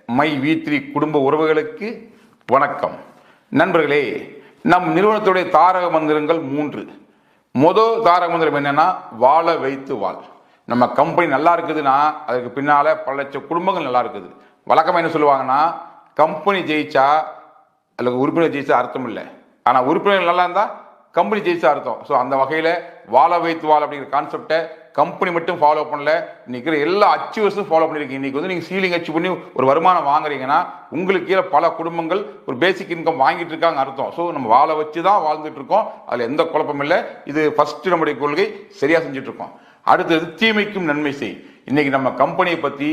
My V3 குடும்ப உறவுகளுக்கு வணக்கம். நண்பர்களே, நம் நிறுவனத்துடைய தாரக மந்திரங்கள் 3. முதல் தாரக மந்திரம் என்னன்னா, வாழ வைத்து வாழ். நம்ம கம்பெனி நல்லா இருக்குதுன்னா அதுக்கு பின்னால பல லட்சம் குடும்பங்கள் நல்லா இருக்குது. வழக்கமாக என்ன சொல்லுவாங்கன்னா, கம்பெனி ஜெயிச்சா அல்லது உறுப்பினர் ஜெயிச்சா அர்த்தம் இல்லை, ஆனால் உறுப்பினர்கள் நல்லா இருந்தால் கம்பெனி ஜெயிச்சா அர்த்தம். ஸோ அந்த வகையில் வாழ வைத்து வாழ் அப்படிங்கிற கான்செப்டை கம்பெனி மட்டும் ஃபாலோ பண்ணல, இன்னைக்கு எல்லா அச்சீவர்ஸும் ஃபாலோ பண்ணியிருக்கீங்க. இன்னைக்கு வந்து நீங்கள் சீலிங் அச்சீவ் பண்ணி ஒரு வருமானம் வாங்குறீங்கன்னா உங்களுக்கு கீழே பல குடும்பங்கள் ஒரு பேசிக் இன்கம் வாங்கிட்டு இருக்காங்க அர்த்தம். ஸோ நம்ம வாழ வச்சு தான் வாழ்ந்துட்டு இருக்கோம், அதில் எந்த குழப்பம் இல்லை. இது ஃபர்ஸ்ட் நம்முடைய கொள்கை, சரியா செஞ்சுட்டு இருக்கோம். அடுத்தது தீமைக்கும் நன்மை செய். இன்னைக்கு நம்ம கம்பெனியை பத்தி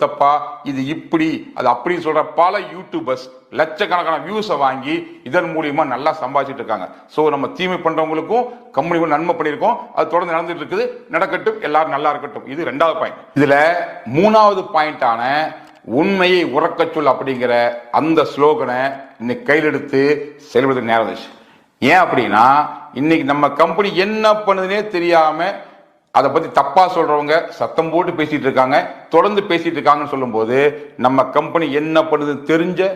தப்பா இது இப்படி அது அப்படின்னு சொல்ற பல யூடியூபர்ஸ் லட்சக்கணக்கான வியூஸை வாங்கி இதன் மூலியமா நல்லா சம்பாதிச்சுட்டு இருக்காங்க. ஸோ நம்ம தீமை பண்றவங்களுக்கும் கம்பெனிக்கும் நன்மை பண்ணியிருக்கோம், அது தொடர்ந்து நடந்துட்டு இருக்குது. நடக்கட்டும், எல்லாரும் நல்லா இருக்கட்டும். இது 2வது பாயிண்ட். இதுல 3வது பாயிண்டான உண்மையை உறக்க சொல் அப்படிங்கிற அந்த ஸ்லோகனை இன்னைக்கு கையில் எடுத்து செயல்படுத்த நேரம் இருந்துச்சு. ஏன் அப்படின்னா, இன்னைக்கு நம்ம கம்பெனி என்ன பண்ணுதுன்னே தெரியாம அதை பத்தி தப்பா சொல்றவங்க சத்தம் போட்டு பேசிட்டு இருக்காங்க, தொடர்ந்து பேசிட்டு இருக்காங்கன்னு சொல்லும் போது, நம்ம கம்பெனி என்ன பண்ணுதுன்னு தெரிஞ்ச,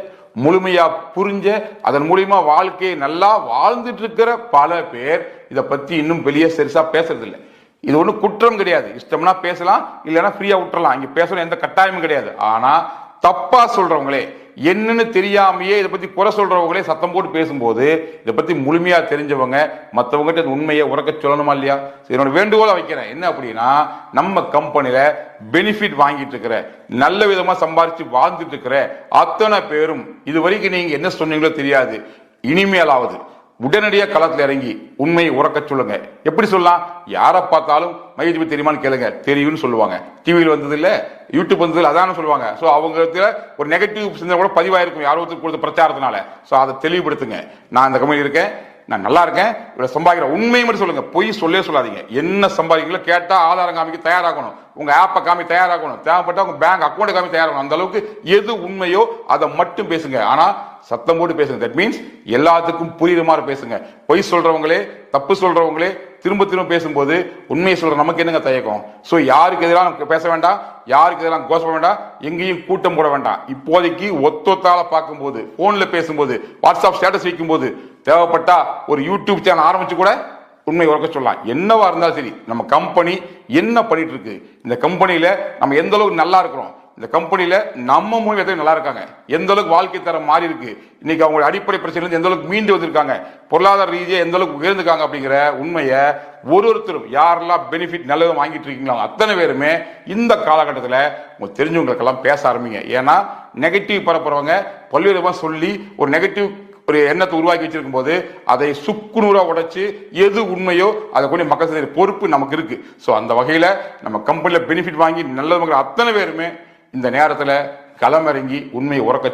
முழுமையா புரிஞ்ச, அதன் மூலியமா வாழ்க்கையை நல்லா வாழ்ந்துட்டு இருக்கிற பல பேர் இதை பத்தி இன்னும் வெளியே சரிசா பேசுறது இல்லை. இது ஒன்றும் குற்றம் கிடையாது, இஷ்டம்னா பேசலாம், இல்லைன்னா ஃப்ரீயா விட்டுறலாம், இங்க பேசணும் எந்த கட்டாயமும் கிடையாது. ஆனா தப்பா சொல்றவங்களே, என்னன்னு தெரியாமையே இதை பத்தி குறை சொல்றவங்களே சத்தம் போட்டு பேசும்போது, இதை பத்தி முழுமையா தெரிஞ்சவங்க மற்றவங்க உண்மையை உறக்க சொல்லணுமா இல்லையா? என்னோட வேண்டுகோளை வைக்கிறேன். என்ன அப்படின்னா, நம்ம கம்பெனில பெனிஃபிட் வாங்கிட்டு இருக்கிற, நல்ல விதமா சம்பாதிச்சு வாழ்ந்துட்டு இருக்கிற அத்தனை பேரும் இது வரைக்கும் நீங்க என்ன சொன்னீங்களோ தெரியாது, இனிமேலாவது உடனடியாக களத்தில் இறங்கி உண்மையை உறக்க சொல்லுங்க. எப்படி சொல்லலாம்? யாரை பார்த்தாலும் மைஜிபி தெரியுமான்னு கேளுங்க, தெரியும்னு சொல்லுவாங்க. டிவியில் வந்தது இல்லை, யூடியூப் வந்தது அதான சொல்லுவாங்க. ஸோ அவங்க ஒரு நெகட்டிவ் சிந்தனை கூட பதிவாயிருக்கும் யாரோ ஒருத்தர் கொடுத்த பிரச்சாரத்தினால. ஸோ அதை தெளிவுபடுத்துங்க. நான் இந்த கம்பெனி இருக்கேன், நான் நல்லா இருக்கேன், இவ்வளவு சம்பாதிக்கிற உண்மையை மட்டும் சொல்லுங்க, பொய் சொல்லவே சொல்லாதீங்க. என்ன சம்பாதிக்கல கேட்டா ஆதாரம் காமிக்க தயாராகணும், உங்க ஆப்பை காமி தயாராகணும், தேவைப்பட்டா உங்க பேங்க் அக்கௌண்ட் காமி தயாராகணும். அந்த அளவுக்கு எது உண்மையோ அதை மட்டும் பேசுங்க. ஆனா சத்தம் போட்டு பேசுங்க. தட் மீன்ஸ் எல்லாத்துக்கும் புரியுற மாதிரி பேசுங்க. பொய் சொல்றவங்களே, தப்பு சொல்றவங்களே திரும்ப திரும்ப பேசும்போது உண்மையை சொல்ற நமக்கு என்னங்க தயக்கம்? ஸோ யாருக்கு எதிராக பேச வேண்டாம், யாருக்கு எதிராக கோஷம் வேண்டாம், எங்கேயும் கூட்டம் போட வேண்டாம். இப்போதைக்கு ஒத்தொத்தால பார்க்கும்போது, போன்ல பேசும்போது, வாட்ஸ்அப் ஸ்டேட்டஸ் வைக்கும் போது, தேவைப்பட்டா ஒரு யூடியூப் சேனல் ஆரம்பிச்சு கூட உண்மை உறக்க சொல்லலாம். என்னவா இருந்தாலும் சரி, நம்ம கம்பெனி என்ன பண்ணிட்டு இருக்கு, இந்த கம்பெனியில நம்ம எந்த அளவுக்கு நல்லா இருக்கிறோம், இந்த கம்பெனியில நம்ம மூலியமா நல்லா இருக்காங்க, எந்த அளவுக்கு வாழ்க்கை தரம் மாறி இருக்கு, இன்னைக்கு அவங்க அடிப்படை பிரச்சனை எந்த அளவுக்கு மீண்டு வந்திருக்காங்க, பொருளாதார ரீதியா எந்த அளவுக்கு உயர்ந்துக்காங்க அப்படிங்கிற உண்மையை ஒருத்தரும் யாரெல்லாம் பெனிஃபிட் நல்லதும் வாங்கிட்டு இருக்கீங்களோ அத்தனை பேருமே இந்த காலகட்டத்தில் உங்களுக்கு தெரிஞ்சவங்களுக்கெல்லாம் பேச ஆரம்பிங்க. ஏன்னா நெகட்டிவ் பரப்புறவங்க பல்வேறு விதமா சொல்லி ஒரு நெகட்டிவ் ஒரு எண்ணத்தை உருவாக்கி வச்சிருக்கும் போது அதை சுக்குநூறா உடைச்சு எது உண்மையோ அதை கொண்டு மக்கள் செய்ய பொறுப்பு நமக்கு இருக்கு. ஸோ அந்த வகையில நம்ம கம்பெனில பெனிஃபிட் வாங்கி நல்லது அத்தனை பேருமே இந்த நேரத்தில் களமிறங்கி உண்மையை உறக்க